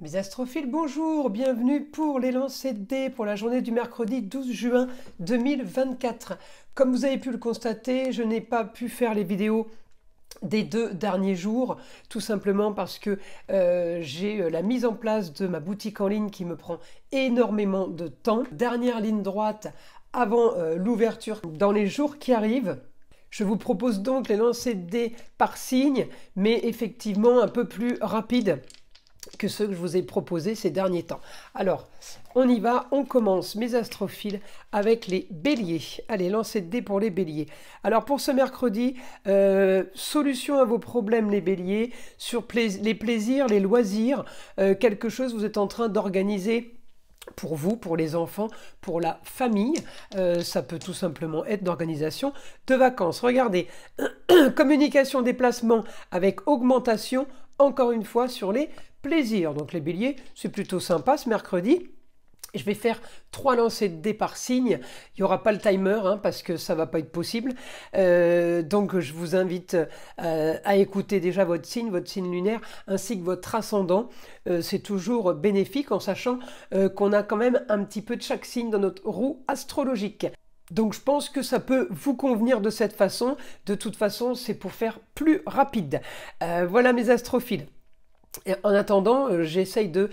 Mes astrophiles, bonjour, bienvenue pour les lancers de dés pour la journée du mercredi 12 juin 2024. Comme vous avez pu le constater, je n'ai pas pu faire les vidéos des 2 derniers jours, tout simplement parce que j'ai la mise en place de ma boutique en ligne qui me prend énormément de temps. Dernière ligne droite avant l'ouverture dans les jours qui arrivent. Je vous propose donc les lancers de dés par signe, mais effectivement un peu plus rapide que ceux que je vous ai proposés ces derniers temps. Alors, on y va, on commence, mes astrophiles, avec les béliers. Allez, lancez de dés pour les béliers. Alors, pour ce mercredi, solution à vos problèmes, les béliers, sur les plaisirs, les loisirs, quelque chose vous êtes en train d'organiser pour vous, pour les enfants, pour la famille. Ça peut tout simplement être d'organisation de vacances. Regardez, communication, déplacement avec augmentation, encore une fois, sur les plaisirs. Donc les béliers, c'est plutôt sympa ce mercredi. Je vais faire 3 lancers de dés par signe. Il n'y aura pas le timer parce que ça ne va pas être possible. Donc je vous invite à écouter déjà votre signe lunaire, ainsi que votre ascendant. C'est toujours bénéfique en sachant qu'on a quand même un petit peu de chaque signe dans notre roue astrologique. Donc je pense que ça peut vous convenir de cette façon. De toute façon, c'est pour faire plus rapide. Voilà mes astrophiles. Et en attendant, j'essaye de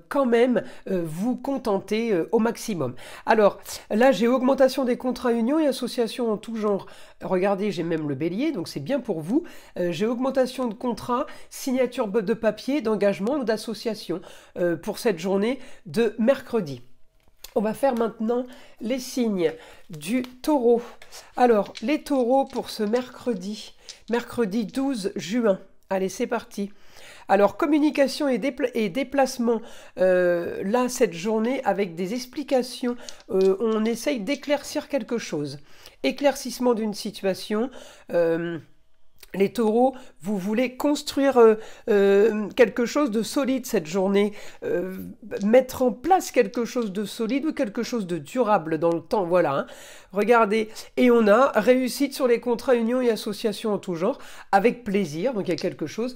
quand même vous contenter au maximum. Alors là, j'ai augmentation des contrats unions et associations en tout genre. Regardez, j'ai même le bélier, donc c'est bien pour vous. J'ai augmentation de contrats, signature de papier, d'engagement ou d'association pour cette journée de mercredi. On va faire maintenant les signes du taureau. Alors, les taureaux pour ce mercredi 12 juin. Allez, c'est parti. Alors, communication et déplacement, là, cette journée, avec des explications, on essaye d'éclaircir quelque chose. Éclaircissement d'une situation. Les taureaux, vous voulez construire quelque chose de solide cette journée, mettre en place quelque chose de solide ou quelque chose de durable dans le temps, voilà. Regardez, et on a réussite sur les contrats unions et associations en tout genre, avec plaisir, donc il y a quelque chose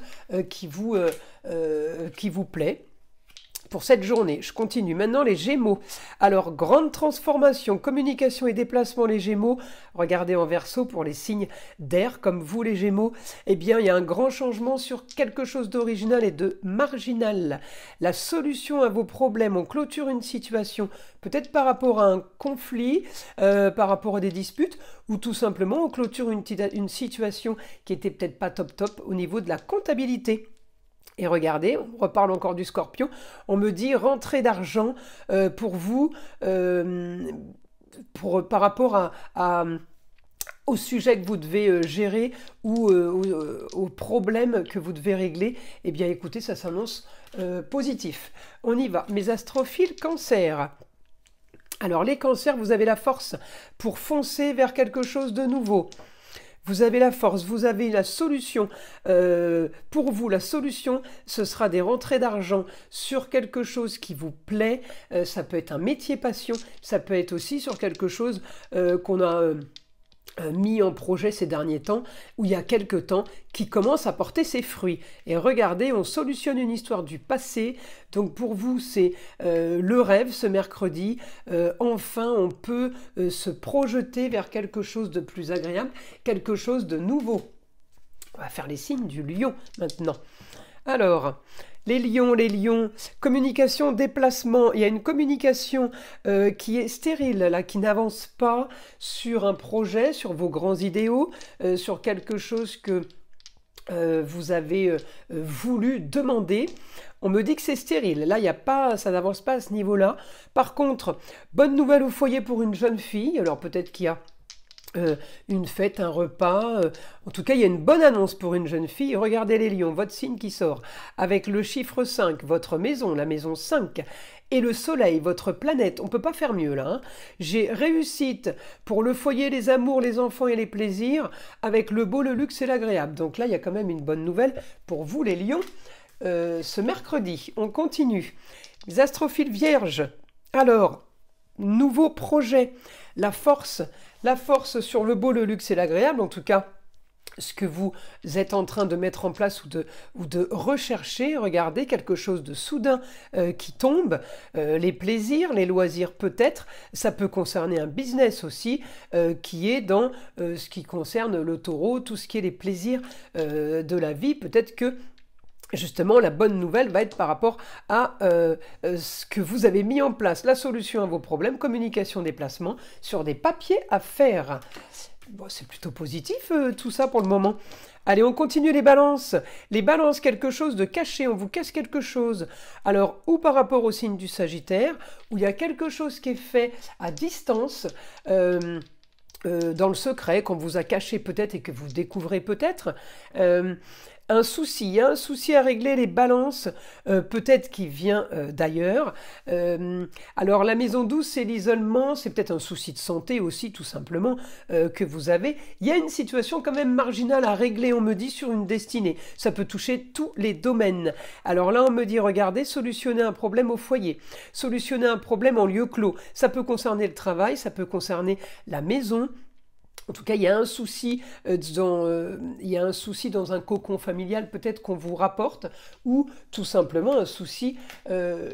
qui vous plaît. Pour cette journée, je continue. Maintenant, les Gémeaux. Alors, grande transformation, communication et déplacement, les Gémeaux. Regardez en verso pour les signes d'air, comme vous, les Gémeaux. Eh bien, il y a un grand changement sur quelque chose d'original et de marginal. La solution à vos problèmes, on clôture une situation, peut-être par rapport à un conflit, par rapport à des disputes, ou tout simplement, on clôture une situation qui était peut-être pas top au niveau de la comptabilité. Et regardez, on reparle encore du Scorpion, on me dit rentrée d'argent pour vous, par rapport au sujet que vous devez gérer ou aux problèmes que vous devez régler. Eh bien écoutez, ça s'annonce positif. On y va. Mes astrophiles Cancer. Alors les cancers, vous avez la force pour foncer vers quelque chose de nouveau. Vous avez la force, vous avez la solution. Pour vous, la solution, ce sera des rentrées d'argent sur quelque chose qui vous plaît. Ça peut être un métier passion, ça peut être aussi sur quelque chose qu'on a mis en projet ces derniers temps, ou il y a quelques temps, qui commence à porter ses fruits. Et regardez, on solutionne une histoire du passé. Donc pour vous, c'est le rêve ce mercredi. Enfin, on peut se projeter vers quelque chose de plus agréable, quelque chose de nouveau. On va faire les signes du lion maintenant. Alors, les lions, communication, déplacement. Il y a une communication qui est stérile, là, qui n'avance pas sur un projet, sur vos grands idéaux, sur quelque chose que vous avez voulu demander. On me dit que c'est stérile. Là, ça n'avance pas à ce niveau-là. Par contre, bonne nouvelle au foyer pour une jeune fille. Alors peut-être qu'il y a une fête, un repas, en tout cas il y a une bonne annonce pour une jeune fille. Regardez les lions, votre signe qui sort avec le chiffre 5, votre maison, la maison 5 et le soleil, votre planète, on ne peut pas faire mieux là. J'ai réussite pour le foyer, les amours, les enfants et les plaisirs avec le beau, le luxe et l'agréable. Donc là il y a quand même une bonne nouvelle pour vous les lions ce mercredi. On continue. Les astrophiles vierges. Alors, nouveau projet, la force sur le beau, le luxe et l'agréable, en tout cas ce que vous êtes en train de mettre en place ou de rechercher, regardez quelque chose de soudain qui tombe, les plaisirs, les loisirs peut-être, ça peut concerner un business aussi qui est dans ce qui concerne le taureau, tout ce qui est les plaisirs de la vie, peut-être que justement, la bonne nouvelle va être par rapport à ce que vous avez mis en place, la solution à vos problèmes, communication, déplacement, sur des papiers à faire. Bon, c'est plutôt positif tout ça pour le moment. Allez, on continue les balances. Les balances, quelque chose de caché, on vous cache quelque chose. Alors, ou par rapport au signe du Sagittaire, où il y a quelque chose qui est fait à distance, dans le secret, qu'on vous a caché peut-être et que vous découvrez peut-être. Un souci à régler, les balances, peut-être qui vient d'ailleurs. Alors la maison douce, c'est l'isolement, c'est peut-être un souci de santé aussi, tout simplement, que vous avez. Il y a une situation quand même marginale à régler, on me dit, sur une destinée. Ça peut toucher tous les domaines. Alors là, on me dit, regardez, solutionner un problème au foyer, solutionner un problème en lieu clos. Ça peut concerner le travail, ça peut concerner la maison. En tout cas, il y a un souci dans un cocon familial peut-être qu'on vous rapporte, ou tout simplement un souci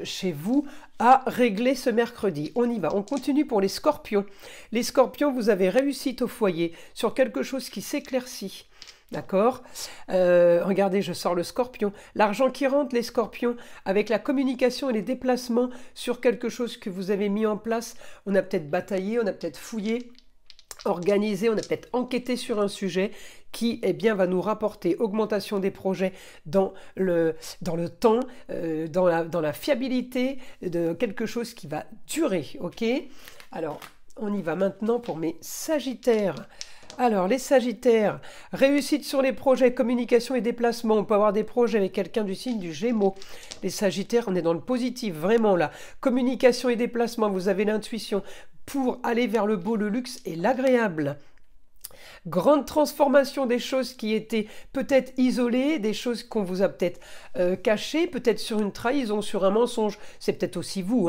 chez vous à régler ce mercredi. On y va, on continue pour les scorpions. Les scorpions, vous avez réussite au foyer sur quelque chose qui s'éclaircit. D'accord, regardez, je sors le scorpion. L'argent qui rentre, les scorpions, avec la communication et les déplacements sur quelque chose que vous avez mis en place. On a peut-être bataillé, on a peut-être fouillé, organisé, on a peut-être enquêté sur un sujet qui va nous rapporter augmentation des projets dans le temps, dans la fiabilité de quelque chose qui va durer. Ok, alors on y va maintenant pour mes Sagittaires. Alors, les Sagittaires, réussite sur les projets, communication et déplacement. On peut avoir des projets avec quelqu'un du signe du Gémeaux. Les Sagittaires, on est dans le positif, vraiment là. Communication et déplacement, vous avez l'intuition pour aller vers le beau, le luxe et l'agréable. Grande transformation des choses qui étaient peut-être isolées, des choses qu'on vous a peut-être cachées, peut-être sur une trahison, sur un mensonge. C'est peut-être aussi vous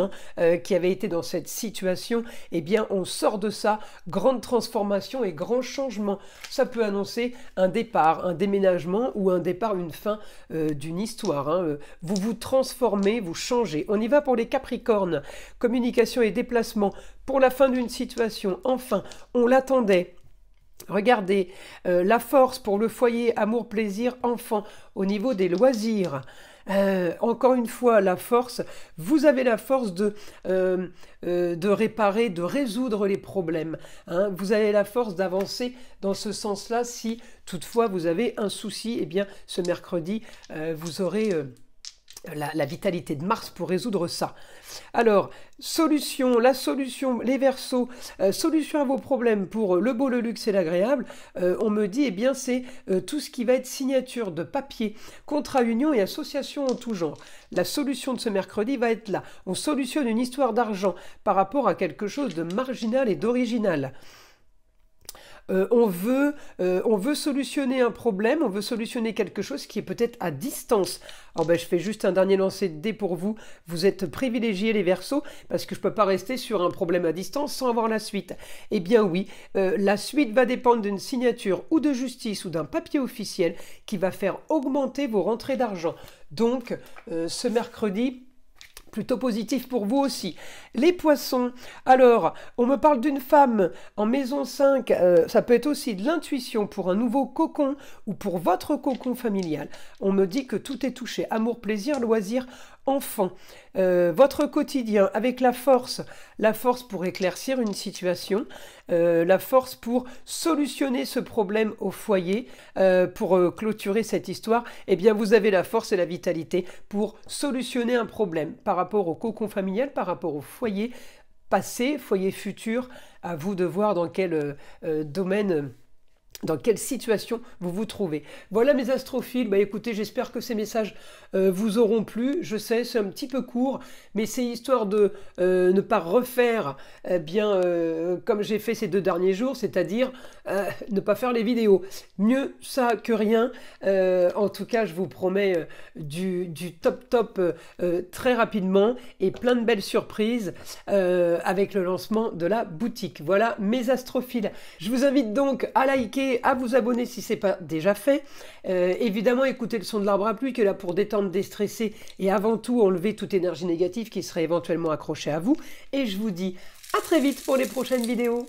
qui avez été dans cette situation. Eh bien, on sort de ça. Grande transformation et grand changement. Ça peut annoncer un départ, un déménagement ou un départ, une fin d'une histoire. Vous vous transformez, vous changez. On y va pour les Capricornes. Communication et déplacement pour la fin d'une situation. Enfin, on l'attendait. Regardez, la force pour le foyer, amour, plaisir, enfant, au niveau des loisirs. Encore une fois, la force, vous avez la force de réparer, de résoudre les problèmes. Vous avez la force d'avancer dans ce sens-là. Si toutefois vous avez un souci, eh bien ce mercredi, vous aurez la vitalité de Mars pour résoudre ça. Alors, la solution, les Verseaux, solution à vos problèmes pour le beau, le luxe et l'agréable, on me dit, eh bien, c'est tout ce qui va être signature de papier, contrat, union et association en tout genre. La solution de ce mercredi va être là. On solutionne une histoire d'argent par rapport à quelque chose de marginal et d'original. On veut solutionner un problème, on veut solutionner quelque chose qui est peut-être à distance. Alors je fais juste un dernier lancer de dés pour vous. Vous êtes privilégiés les Verseaux, parce que je ne peux pas rester sur un problème à distance sans avoir la suite. Eh bien oui, la suite va dépendre d'une signature ou de justice ou d'un papier officiel qui va faire augmenter vos rentrées d'argent. Donc ce mercredi, plutôt positif pour vous aussi. Les poissons, alors, on me parle d'une femme en maison 5, ça peut être aussi de l'intuition pour un nouveau cocon ou pour votre cocon familial. On me dit que tout est touché, amour, plaisir, loisir, enfant. Votre quotidien avec la force pour éclaircir une situation, la force pour solutionner ce problème au foyer, pour clôturer cette histoire, eh bien vous avez la force et la vitalité pour solutionner un problème par rapport au cocon familial, par rapport au foyer passé, foyer futur. À vous de voir dans quel domaine, dans quelle situation vous vous trouvez. Voilà mes astrophiles, écoutez, j'espère que ces messages vous auront plu. Je sais, c'est un petit peu court, mais c'est histoire de ne pas refaire comme j'ai fait ces 2 derniers jours, c'est-à-dire ne pas faire les vidéos. Mieux ça que rien. En tout cas, je vous promets du top très rapidement et plein de belles surprises avec le lancement de la boutique. Voilà mes astrophiles. Je vous invite donc à liker, inviter à vous abonner si ce n'est pas déjà fait. Évidemment, écoutez le son de l'arbre à pluie qui est là pour détendre, déstresser et avant tout enlever toute énergie négative qui serait éventuellement accrochée à vous. Et je vous dis à très vite pour les prochaines vidéos.